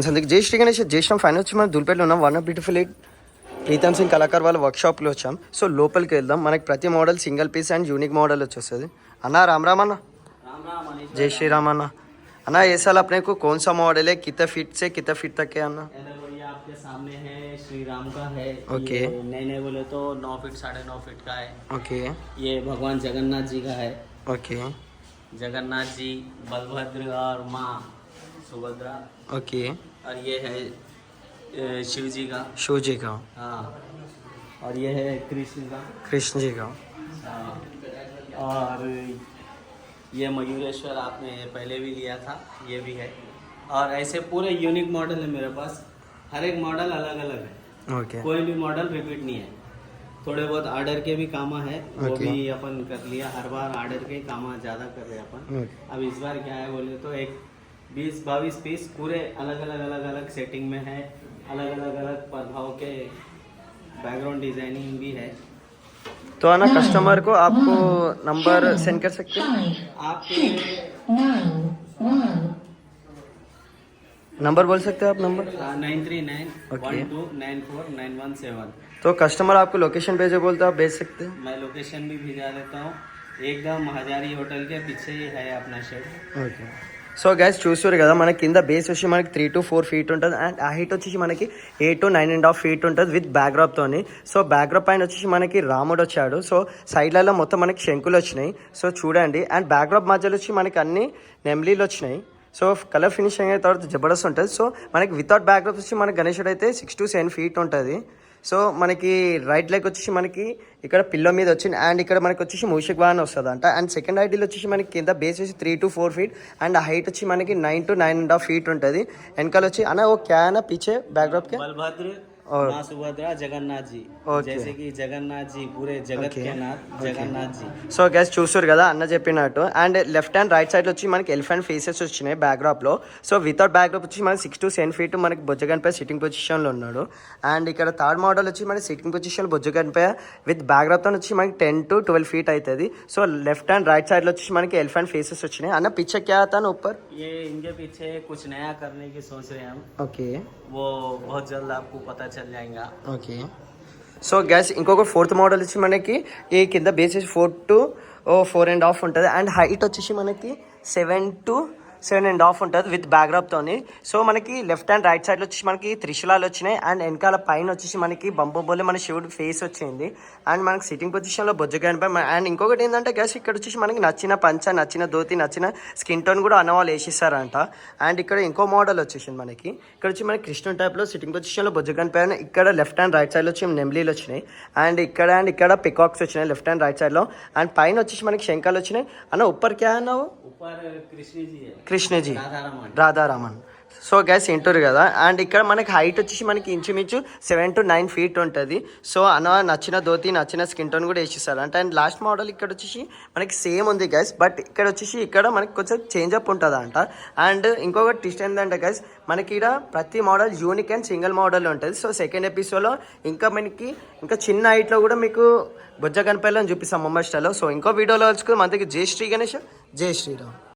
అందుకే జై శ్రీ గణేష్ జై శ్రీరామ్ ఫైన్ వచ్చి మనం దుల్పేటలో ఉన్నాం. One of beautiful Pritam Singh కళాకార్ వాళ్ళ వర్క్షాప్లో వచ్చాం. సో లోపలికి వెళ్దాం. మనకి ప్రతి model single piece and unique model వచ్చేస్తుంది. అన్న राम राम अन्न जय श्री राम अन्न अन्न ये साल अपने को कौन सा मॉडल है, कितना फीट से कितना फीट तक है अन्न? ये आपके सामने है श्री राम का है. ओके. नए नए बोले तो 9 फीट 9.5 फीट का है. ओके. ये भगवान जगन्नाथ जी का है. ओके. जगन्नाथ जी, बलभद्र और माँ सुभद्रा. ओके. और ये है शिव जी का. शिव जी का. हाँ. और ये है कृष्ण का. कृष्ण जी का. हाँ. और ये मयूरेश्वर आपने पहले भी लिया था, ये भी है. और ऐसे पूरे यूनिक मॉडल है मेरे पास. हर एक मॉडल अलग अलग है. ओके. कोई भी मॉडल रिपीट नहीं है. थोड़े बहुत ऑर्डर के भी काम है, वो Okay. भी अपन कर लिया. हर बार ऑर्डर के काम ज़्यादा कर रहे हैं अपन. Okay. अब इस बार क्या है बोले तो एक 20-22 पीस पूरे अलग अलग सेटिंग में है. अलग अलग प्रभाव के बैकग्राउंड डिजाइनिंग भी है. तो आना कस्टमर को आपको नंबर सेंड कर सकते हैं. आपके नंबर बोल सकते हैं आप नंबर? 9391294917. तो कस्टमर आपको लोकेशन भेजे बोलते आप भेज सकते हैं. मैं लोकेशन भी भिजा देता हूँ. एकदम हजारी होटल के पीछे ही है अपना शेड. ఓకే. సో గైస్ చూస్తారు కదా, మనకి కింద బేస్ వచ్చి మనకి 3 to 4 ఫీట్ ఉంటుంది అండ్ ఆ హైట్ వచ్చేసి మనకి 8 to 9.5 ఫీట్ ఉంటుంది విత్ బ్యాక్డ్రాప్తోని. సో బ్యాక్డ్రాప్ పైన వచ్చేసి మనకి రాముడు వచ్చాడు. సో సైడ్లలో మొత్తం మనకి శంకులు వచ్చినాయి. సో చూడండి. అండ్ బ్యాక్డ్రాప్ మధ్యలో వచ్చి మనకి అన్ని నెమ్లీలు వచ్చినాయి. సో కలర్ ఫినిషింగ్ అయిన తర్వాత జబర్దస్త్ ఉంటుంది. సో మనకి వితౌట్ బ్యాక్డ్రాప్ వచ్చి మనకి గణేశుడు అయితే 6 to 7 ఫీట్ ఉంటుంది. సో మనకి రైట్ లెగ్ వచ్చేసి మనకి ఇక్కడ పిల్లో మీద వచ్చింది అండ్ ఇక్కడ మనకి వచ్చేసి మూషిక్ వాహన్ వస్తుంది అంట. అండ్ సెకండ్ ఐడీలో వచ్చేసి మనకి కింద బేస్ వచ్చి 3 to 4 ఫీట్ అండ్ హైట్ వచ్చి మనకి 9 to 9.5 ఫీట్ ఉంటుంది. వెనకాల వచ్చి అన్న ఓ క్యా అన్న పీछे बैकड्रॉप के बलभद्र और माँ सुभद्रा जगन्नाथ जी. ओके. जैसे कि जगन्नाथ जी पूरे जगत ओके. के नाथ जगन्नाथ जी. సో గైస్ చూస్తారు కదా అన్న చెప్పినట్టు. And left and right side వచ్చి మనకి ఎలిఫెంట్ ఫేసెస్ వచ్చినాయి బ్యాక్డ్రాప్ లో. సో వితౌట్ బ్యాక్డ్రాప్ వచ్చి మనకి 6 to 7 ఫీట్ మనకి బొజ్జగన్ పై సిట్టింగ్ పొజిషన్ లో ఉన్నాడు. అండ్ ఇక్కడ థర్డ్ మోడల్ వచ్చి మనకి సిట్టింగ్ పొజిషన్ బొజ్జగన్ పై విత్ బ్యాక్డ్రాప్ తో వచ్చి మనకి 10 to 12 ఫీట్ అవుతుంది. So left and right side లో వచ్చి మనకి ఎలిఫెంట్ ఫేసెస్ వచ్చినాయి. అన్న పిక్చర్ क्या आता ना ऊपर? ये इनके पीछे कुछ नया करने की सोच रहे हैं हम. ఓకే. वो बहुत जल्द आपको पता चल जाएगा. ఓకే. సో గ్యాస్ ఇంకొక ఫోర్త్ మోడల్ వచ్చి మనకి ఈ కింద బేస్ 4 to 4.5 ఉంటుంది అండ్ హైట్ వచ్చేసి మనకి 7 to 7.5 ఉంటుంది విత్ బ్యాక్డ్రాప్తోని. సో మనకి లెఫ్ట్ అండ్ రైట్ సైడ్లో వచ్చేసి మనకి త్రిశూలాలు వచ్చినాయి అండ్ వెనకాల పైన వచ్చేసి మనకి బంబోబోలే మన శివుడు ఫేస్ వచ్చింది అండ్ మనకి సిట్టింగ్ పొజిషన్లో బొజ్జగాని పై. అండ్ ఇంకొకటి ఏంటంటే గ్యాస్ ఇక్కడ వచ్చేసి మనకి నచ్చిన పంచ, నచ్చిన ధోతి, నచ్చిన స్కిన్ టోన్ కూడా అన్నవాళ్ళు వేసిస్తారంట. అండ్ ఇక్కడ ఇంకో మోడల్ వచ్చేసింది మనకి. ఇక్కడ వచ్చి మనకి కృష్ణుని టైప్లో సిట్టింగ్ పొజిషన్లో బొజ్జగాని పైన ఇక్కడ లెఫ్ట్ అండ్ రైట్ సైడ్లో వచ్చి నెమ్లీలు వచ్చినాయి అండ్ ఇక్కడ పికాక్స్ వచ్చినాయి లెఫ్ట్ అండ్ రైట్ సైడ్లో. అండ్ పైన వచ్చేసి మనకి శంఖాలు వచ్చినాయి. అన్న ऊपर क्या है ना वो? ऊपर कृष्ण जी है. కృష్ణ జీ, राधारमण. రాధారమన్. సో గ్యాస్ ఇంటారు కదా. అండ్ ఇక్కడ మనకి హైట్ వచ్చేసి మనకి ఇంచుమించు 7 to 9 ఫీట్ ఉంటుంది. సో అన్న నచ్చిన ధోతి, నచ్చిన స్కిన్ టోన్ కూడా వేసిస్తారు అంటే. అండ్ లాస్ట్ మోడల్ ఇక్కడ వచ్చేసి మనకి సేమ్ ఉంది గ్యాస్, బట్ ఇక్కడ వచ్చేసి ఇక్కడ మనకి కొంచెం చేంజ్ అప్ ఉంటుంది అంట. అండ్ ఇంకొక ట్విస్ట్ ఏంటంటే గ్యాస్ మనకి ఇక్కడ ప్రతి model unique and single model ఉంటుంది. సో సెకండ్ ఎపిసోడ్లో ఇంకా చిన్న హైట్లో కూడా మీకు బొజ్జ గణపతిలో చూపిస్తాం ముంబై స్టైల్లో. సో ఇంకో వీడియోలో వచ్చుకుని మనకి జై శ్రీ గణేష్, జై శ్రీరామ్.